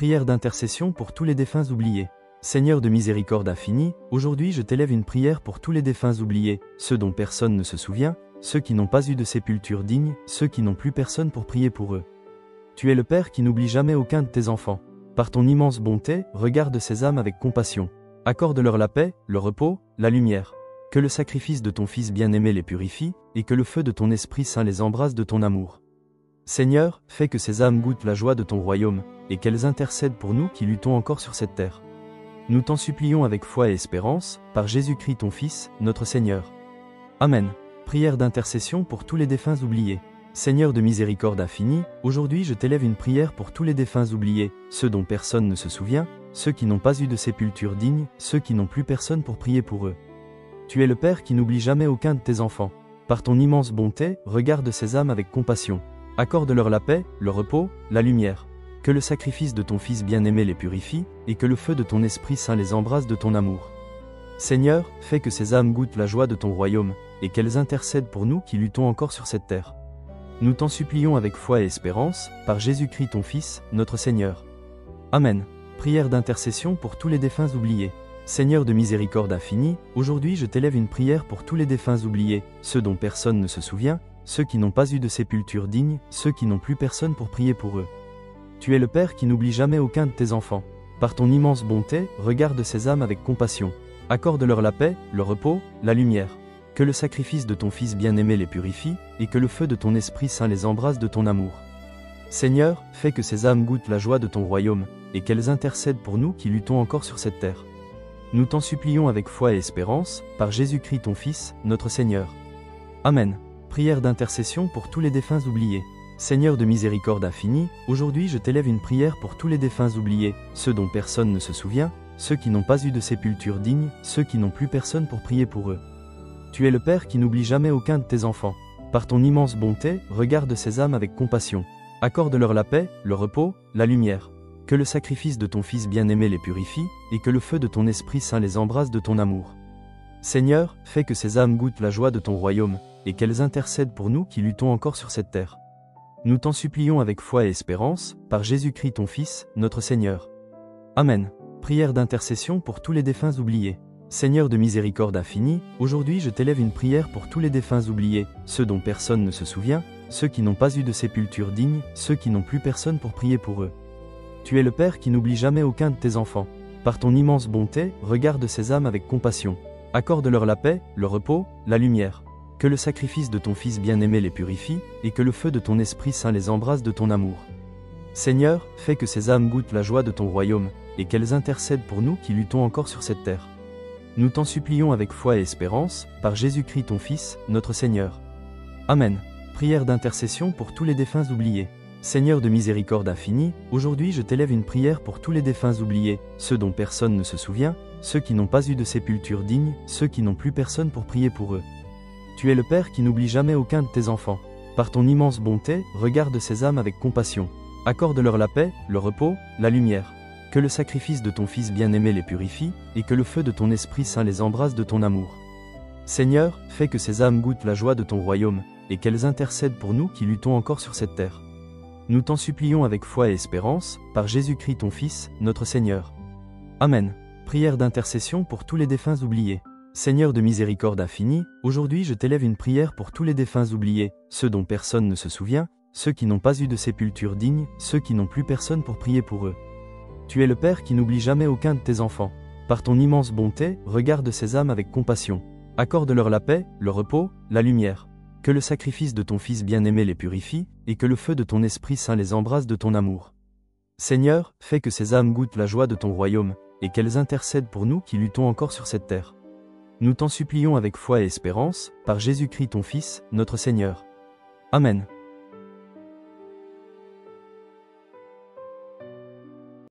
Prière d'intercession pour tous les défunts oubliés. Seigneur de miséricorde infinie, aujourd'hui je t'élève une prière pour tous les défunts oubliés, ceux dont personne ne se souvient, ceux qui n'ont pas eu de sépulture digne, ceux qui n'ont plus personne pour prier pour eux. Tu es le Père qui n'oublie jamais aucun de tes enfants. Par ton immense bonté, regarde ces âmes avec compassion. Accorde-leur la paix, le repos, la lumière. Que le sacrifice de ton Fils bien-aimé les purifie, et que le feu de ton Esprit Saint les embrase de ton amour. Seigneur, fais que ces âmes goûtent la joie de ton royaume, et qu'elles intercèdent pour nous qui luttons encore sur cette terre. Nous t'en supplions avec foi et espérance, par Jésus-Christ ton Fils, notre Seigneur. Amen. Prière d'intercession pour tous les défunts oubliés. Seigneur de miséricorde infinie, aujourd'hui je t'élève une prière pour tous les défunts oubliés, ceux dont personne ne se souvient, ceux qui n'ont pas eu de sépulture digne, ceux qui n'ont plus personne pour prier pour eux. Tu es le Père qui n'oublie jamais aucun de tes enfants. Par ton immense bonté, regarde ces âmes avec compassion. Accorde-leur la paix, le repos, la lumière. Que le sacrifice de ton Fils bien-aimé les purifie, et que le feu de ton Esprit Saint les embrase de ton amour. Seigneur, fais que ces âmes goûtent la joie de ton royaume, et qu'elles intercèdent pour nous qui luttons encore sur cette terre. Nous t'en supplions avec foi et espérance, par Jésus-Christ ton Fils, notre Seigneur. Amen. Prière d'intercession pour tous les défunts oubliés. Seigneur de miséricorde infinie, aujourd'hui je t'élève une prière pour tous les défunts oubliés, ceux dont personne ne se souvient, ceux qui n'ont pas eu de sépulture digne, ceux qui n'ont plus personne pour prier pour eux. Tu es le Père qui n'oublie jamais aucun de tes enfants. Par ton immense bonté, regarde ces âmes avec compassion. Accorde-leur la paix, le repos, la lumière. Que le sacrifice de ton Fils bien-aimé les purifie, et que le feu de ton Esprit Saint les embrase de ton amour. Seigneur, fais que ces âmes goûtent la joie de ton royaume, et qu'elles intercèdent pour nous qui luttons encore sur cette terre. Nous t'en supplions avec foi et espérance, par Jésus-Christ ton Fils, notre Seigneur. Amen. Prière d'intercession pour tous les défunts oubliés. Seigneur de miséricorde infinie, aujourd'hui je t'élève une prière pour tous les défunts oubliés, ceux dont personne ne se souvient, ceux qui n'ont pas eu de sépulture digne, ceux qui n'ont plus personne pour prier pour eux. Tu es le Père qui n'oublie jamais aucun de tes enfants. Par ton immense bonté, regarde ces âmes avec compassion. Accorde-leur la paix, le repos, la lumière. Que le sacrifice de ton Fils bien-aimé les purifie, et que le feu de ton Esprit Saint les embrase de ton amour. Seigneur, fais que ces âmes goûtent la joie de ton royaume, et qu'elles intercèdent pour nous qui luttons encore sur cette terre. Nous t'en supplions avec foi et espérance, par Jésus-Christ ton Fils, notre Seigneur. Amen. Prière d'intercession pour tous les défunts oubliés. Seigneur de miséricorde infinie, aujourd'hui je t'élève une prière pour tous les défunts oubliés, ceux dont personne ne se souvient, ceux qui n'ont pas eu de sépulture digne, ceux qui n'ont plus personne pour prier pour eux. Tu es le Père qui n'oublie jamais aucun de tes enfants. Par ton immense bonté, regarde ces âmes avec compassion. Accorde-leur la paix, le repos, la lumière. Que le sacrifice de ton Fils bien-aimé les purifie, et que le feu de ton Esprit Saint les embrase de ton amour. Seigneur, fais que ces âmes goûtent la joie de ton royaume, et qu'elles intercèdent pour nous qui luttons encore sur cette terre. Nous t'en supplions avec foi et espérance, par Jésus-Christ ton Fils, notre Seigneur. Amen. Prière d'intercession pour tous les défunts oubliés. Seigneur de miséricorde infinie, aujourd'hui je t'élève une prière pour tous les défunts oubliés, ceux dont personne ne se souvient, ceux qui n'ont pas eu de sépulture digne, ceux qui n'ont plus personne pour prier pour eux. Tu es le Père qui n'oublie jamais aucun de tes enfants. Par ton immense bonté, regarde ces âmes avec compassion. Accorde-leur la paix, le repos, la lumière. Que le sacrifice de ton Fils bien-aimé les purifie, et que le feu de ton Esprit Saint les embrase de ton amour. Seigneur, fais que ces âmes goûtent la joie de ton royaume, et qu'elles intercèdent pour nous qui luttons encore sur cette terre. Nous t'en supplions avec foi et espérance, par Jésus-Christ ton Fils, notre Seigneur. Amen. Prière d'intercession pour tous les défunts oubliés. Seigneur de miséricorde infinie, aujourd'hui je t'élève une prière pour tous les défunts oubliés, ceux dont personne ne se souvient, ceux qui n'ont pas eu de sépulture digne, ceux qui n'ont plus personne pour prier pour eux. Tu es le Père qui n'oublie jamais aucun de tes enfants. Par ton immense bonté, regarde ces âmes avec compassion. Accorde-leur la paix, le repos, la lumière. Que le sacrifice de ton Fils bien-aimé les purifie, et que le feu de ton Esprit Saint les embrase de ton amour. Seigneur, fais que ces âmes goûtent la joie de ton royaume, et qu'elles intercèdent pour nous qui luttons encore sur cette terre. Nous t'en supplions avec foi et espérance, par Jésus-Christ ton Fils, notre Seigneur. Amen. Prière d'intercession pour tous les défunts oubliés. Seigneur de miséricorde infinie, aujourd'hui je t'élève une prière pour tous les défunts oubliés, ceux dont personne ne se souvient, ceux qui n'ont pas eu de sépulture digne, ceux qui n'ont plus personne pour prier pour eux. Tu es le Père qui n'oublie jamais aucun de tes enfants. Par ton immense bonté, regarde ces âmes avec compassion. Accorde-leur la paix, le repos, la lumière. Que le sacrifice de ton Fils bien-aimé les purifie, et que le feu de ton Esprit Saint les embrase de ton amour. Seigneur, fais que ces âmes goûtent la joie de ton royaume, et qu'elles intercèdent pour nous qui luttons encore sur cette terre. Nous t'en supplions avec foi et espérance, par Jésus-Christ ton Fils, notre Seigneur. Amen.